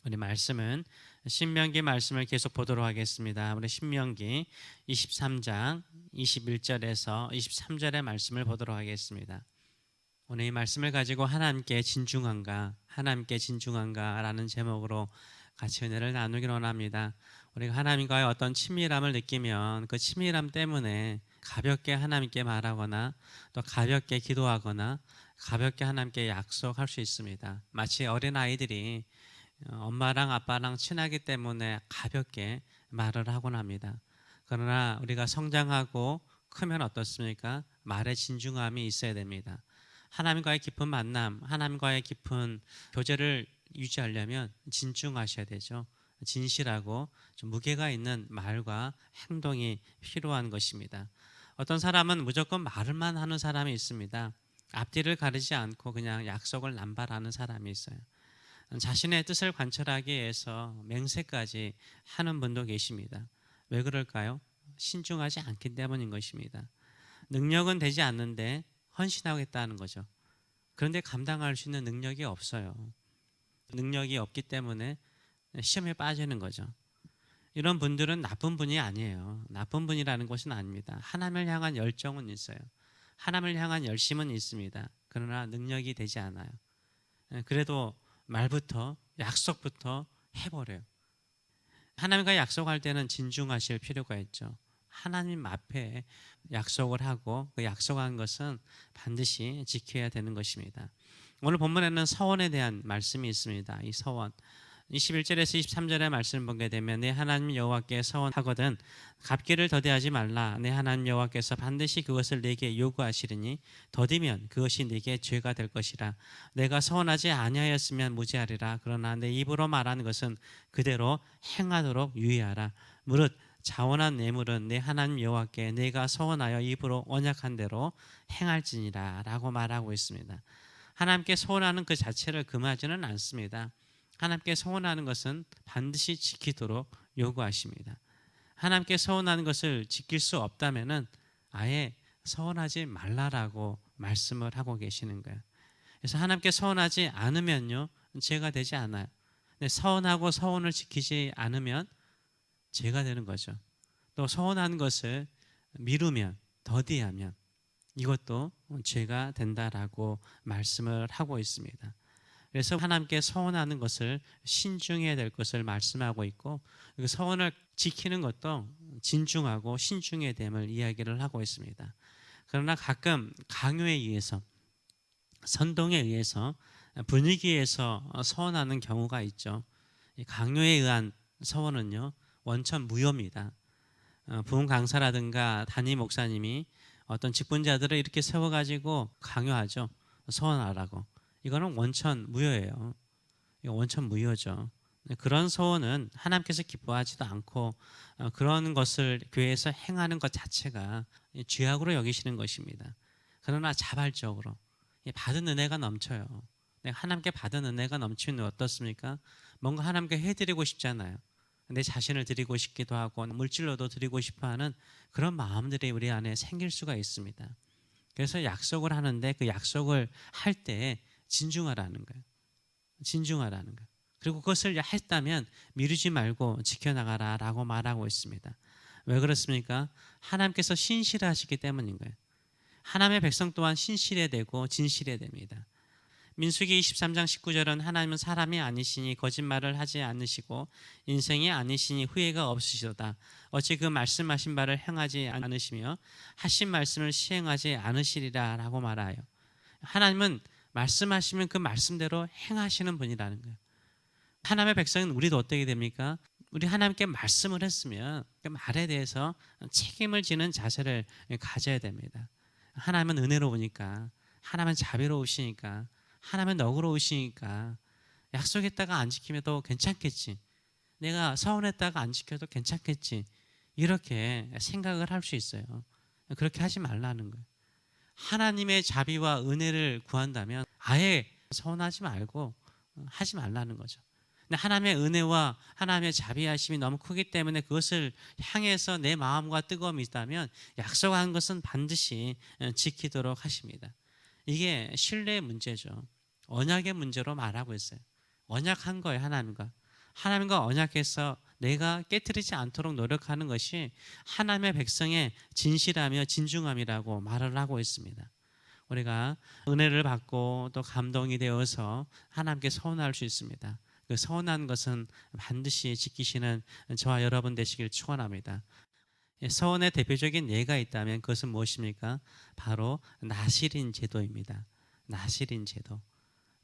우리 말씀은 신명기 말씀을 계속 보도록 하겠습니다. 우리 신명기 23장 21절에서 23절의 말씀을 보도록 하겠습니다. 오늘 이 말씀을 가지고 하나님께 진중한가, 하나님께 진중한가라는 제목으로 같이 은혜를 나누기 원합니다. 우리가 하나님과의 어떤 친밀함을 느끼면 그 친밀함 때문에 가볍게 하나님께 말하거나 또 가볍게 기도하거나 가볍게 하나님께 약속할 수 있습니다. 마치 어린 아이들이 엄마랑 아빠랑 친하기 때문에 가볍게 말을 하곤 합니다. 그러나 우리가 성장하고 크면 어떻습니까? 말에 진중함이 있어야 됩니다. 하나님과의 깊은 만남, 하나님과의 깊은 교제를 유지하려면 진중하셔야 되죠. 진실하고 좀 무게가 있는 말과 행동이 필요한 것입니다. 어떤 사람은 무조건 말을만 하는 사람이 있습니다. 앞뒤를 가리지 않고 그냥 약속을 남발하는 사람이 있어요. 자신의 뜻을 관철하기 위해서 맹세까지 하는 분도 계십니다. 왜 그럴까요? 신중하지 않기 때문인 것입니다. 능력은 되지 않는데 헌신하겠다는 거죠. 그런데 감당할 수 있는 능력이 없어요. 능력이 없기 때문에 시험에 빠지는 거죠. 이런 분들은 나쁜 분이 아니에요. 나쁜 분이라는 것은 아닙니다. 하나님을 향한 열정은 있어요. 하나님을 향한 열심은 있습니다. 그러나 능력이 되지 않아요. 그래도 말부터 약속부터 해버려요. 하나님과 약속할 때는 진중하실 필요가 있죠. 하나님 앞에 약속을 하고 그 약속한 것은 반드시 지켜야 되는 것입니다. 오늘 본문에는 서원에 대한 말씀이 있습니다. 이 서원 21절에서 23절의 말씀을 보게 되면 내 하나님 여호와께 서원하거든 갚기를 더디하지 말라. 내 하나님 여호와께서 반드시 그것을 내게 요구하시리니 더디면 그것이 네게 죄가 될 것이라. 내가 서원하지 아니하였으면 무죄하리라. 그러나 내 입으로 말하는 것은 그대로 행하도록 유의하라. 무릇 자원한 뇌물은 내 하나님 여호와께 내가 서원하여 입으로 언약한 대로 행할지니라 라고 말하고 있습니다. 하나님께 서원하는 그 자체를 금하지는 않습니다. 하나님께 서원하는 것은 반드시 지키도록 요구하십니다. 하나님께 서원하는 것을 지킬 수 없다면은 아예 서원하지 말라라고 말씀을 하고 계시는 거예요. 그래서 하나님께 서원하지 않으면요 죄가 되지 않아요. 근데 서원하고 서원을 지키지 않으면 죄가 되는 거죠. 또 서원하는 것을 미루면 더디하면 이것도 죄가 된다라고 말씀을 하고 있습니다. 그래서 하나님께 서원하는 것을 신중해야 될 것을 말씀하고 있고 그 서원을 지키는 것도 진중하고 신중해야 됨을 이야기를 하고 있습니다. 그러나 가끔 강요에 의해서 선동에 의해서 분위기에서 서원하는 경우가 있죠. 강요에 의한 서원은요 원천 무효입니다. 부흥 강사라든가 담임 목사님이 어떤 직분자들을 이렇게 세워가지고 강요하죠. 서원하라고. 이거는 원천 무효예요. 이거 원천 무효죠. 그런 서원은 하나님께서 기뻐하지도 않고 그런 것을 교회에서 행하는 것 자체가 죄악으로 여기시는 것입니다. 그러나 자발적으로 받은 은혜가 넘쳐요. 내가 하나님께 받은 은혜가 넘치면 어떻습니까? 뭔가 하나님께 해드리고 싶잖아요. 내 자신을 드리고 싶기도 하고 물질로도 드리고 싶어하는 그런 마음들이 우리 안에 생길 수가 있습니다. 그래서 약속을 하는데 그 약속을 할 때 진중하라는 거예요. 진중하라는 거예요. 그리고 그것을 했다면 미루지 말고 지켜나가라라고 말하고 있습니다. 왜 그렇습니까? 하나님께서 신실하시기 때문인 거예요. 하나님의 백성 또한 신실해야 되고 진실해야 됩니다. 민수기 23장 19절은 하나님은 사람이 아니시니 거짓말을 하지 않으시고 인생이 아니시니 후회가 없으시도다. 어찌 그 말씀하신 바를 행하지 않으시며 하신 말씀을 시행하지 않으시리라 라고 말하여 하나님은 말씀하시면 그 말씀대로 행하시는 분이라는 거예요. 하나님의 백성은 우리도 어떻게 됩니까? 우리 하나님께 말씀을 했으면 그 말에 대해서 책임을 지는 자세를 가져야 됩니다. 하나님은 은혜로우니까 하나님은 자비로우시니까 하나님은 너그러우시니까 약속했다가 안 지키면 또 괜찮겠지. 내가 서운했다가 안 지켜도 괜찮겠지. 이렇게 생각을 할 수 있어요. 그렇게 하지 말라는 거예요. 하나님의 자비와 은혜를 구한다면 아예 서운하지 말고 하지 말라는 거죠. 근데 하나님의 은혜와 하나님의 자비하심이 너무 크기 때문에 그것을 향해서 내 마음과 뜨거움이 있다면 약속한 것은 반드시 지키도록 하십니다. 이게 신뢰의 문제죠. 언약의 문제로 말하고 있어요. 언약한 거예요, 하나님과. 하나님과 언약해서 내가 깨뜨리지 않도록 노력하는 것이 하나님의 백성의 진실하며 진중함이라고 말을 하고 있습니다. 우리가 은혜를 받고 또 감동이 되어서 하나님께 서운할 수 있습니다. 그 서운한 것은 반드시 지키시는 저와 여러분 되시길 축원합니다. 서원의 대표적인 예가 있다면 그것은 무엇입니까? 바로 나실인 제도입니다. 나실인 제도.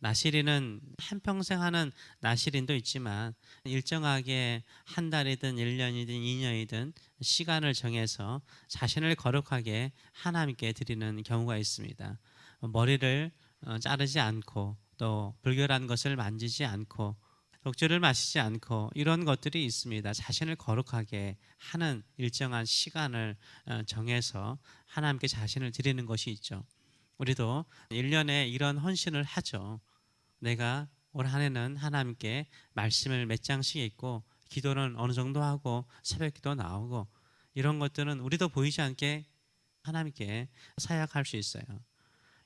나실인은 한평생 하는 나실인도 있지만 일정하게 한 달이든 1년이든 2년이든 시간을 정해서 자신을 거룩하게 하나님께 드리는 경우가 있습니다. 머리를 자르지 않고 또 불결한 것을 만지지 않고 독주를 마시지 않고 이런 것들이 있습니다. 자신을 거룩하게 하는 일정한 시간을 정해서 하나님께 자신을 드리는 것이 있죠. 우리도 1년에 이런 헌신을 하죠. 내가 올 한 해는 하나님께 말씀을 몇 장씩 읽고 기도는 어느 정도 하고 새벽기도 나오고 이런 것들은 우리도 보이지 않게 하나님께 사약할 수 있어요.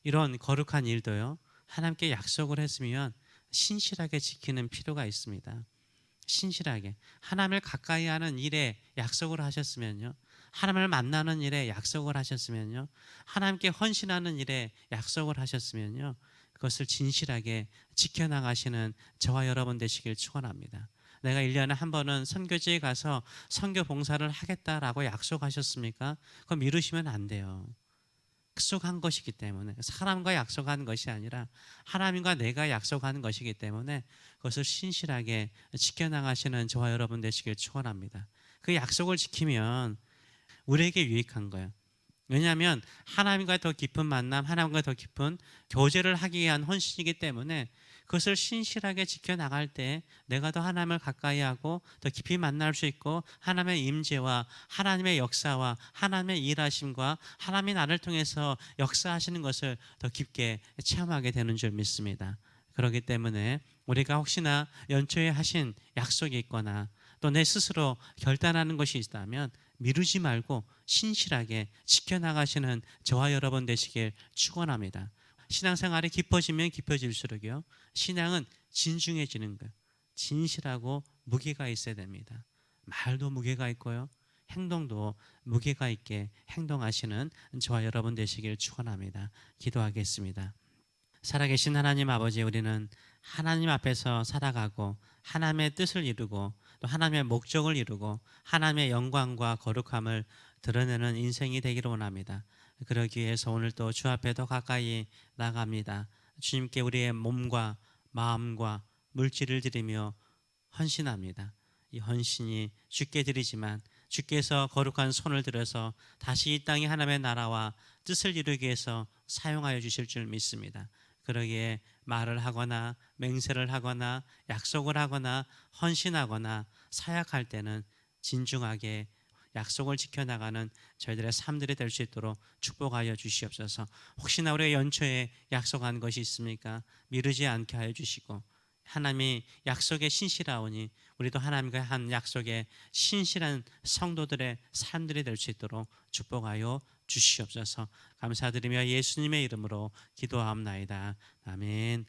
이런 거룩한 일도요. 하나님께 약속을 했으면 신실하게 지키는 필요가 있습니다. 신실하게 하나님을 가까이 하는 일에 약속을 하셨으면요. 하나님을 만나는 일에 약속을 하셨으면요. 하나님께 헌신하는 일에 약속을 하셨으면요. 그것을 진실하게 지켜나가시는 저와 여러분 되시길 축원합니다. 내가 1년에 한 번은 선교지에 가서 선교 봉사를 하겠다라고 약속하셨습니까? 그거 미루시면 안 돼요. 약속한 것이기 때문에 사람과 약속한 것이 아니라 하나님과 내가 약속한 것이기 때문에 그것을 신실하게 지켜나가시는 저와 여러분 되시길 축원합니다. 그 약속을 지키면 우리에게 유익한 거예요. 왜냐하면 하나님과 더 깊은 만남, 하나님과 더 깊은 교제를 하기 위한 헌신이기 때문에 그것을 신실하게 지켜나갈 때 내가 더 하나님을 가까이 하고 더 깊이 만날 수 있고 하나님의 임재와 하나님의 역사와 하나님의 일하심과 하나님이 나를 통해서 역사하시는 것을 더 깊게 체험하게 되는 줄 믿습니다. 그렇기 때문에 우리가 혹시나 연초에 하신 약속이 있거나 또 내 스스로 결단하는 것이 있다면 미루지 말고 신실하게 지켜나가시는 저와 여러분 되시길 축원합니다. 신앙생활이 깊어지면 깊어질수록요. 신앙은 진중해지는 거예요. 진실하고 무게가 있어야 됩니다. 말도 무게가 있고요. 행동도 무게가 있게 행동하시는 저와 여러분 되시길 축원합니다. 기도하겠습니다. 살아계신 하나님 아버지, 우리는 하나님 앞에서 살아가고 하나님의 뜻을 이루고 또 하나님의 목적을 이루고 하나님의 영광과 거룩함을 드러내는 인생이 되기를 원합니다. 그러기 위해서 오늘 또 주 앞에 더 가까이 나갑니다. 주님께 우리의 몸과 마음과 물질을 드리며 헌신합니다. 이 헌신이 주께 드리지만 주께서 거룩한 손을 들어서 다시 이 땅에 하나님의 나라와 뜻을 이루기 위해서 사용하여 주실 줄 믿습니다. 그러기에 말을 하거나 맹세를 하거나 약속을 하거나 헌신하거나 사약할 때는 진중하게 약속을 지켜나가는 저희들의 삶들이 될 수 있도록 축복하여 주시옵소서. 혹시나 우리가 연초에 약속한 것이 있습니까? 미루지 않게 하여 주시고 하나님이 약속에 신실하오니 우리도 하나님과 한 약속에 신실한 성도들의 삶들이 될 수 있도록 축복하여 주시옵소서. 감사드리며 예수님의 이름으로 기도하옵나이다. 아멘.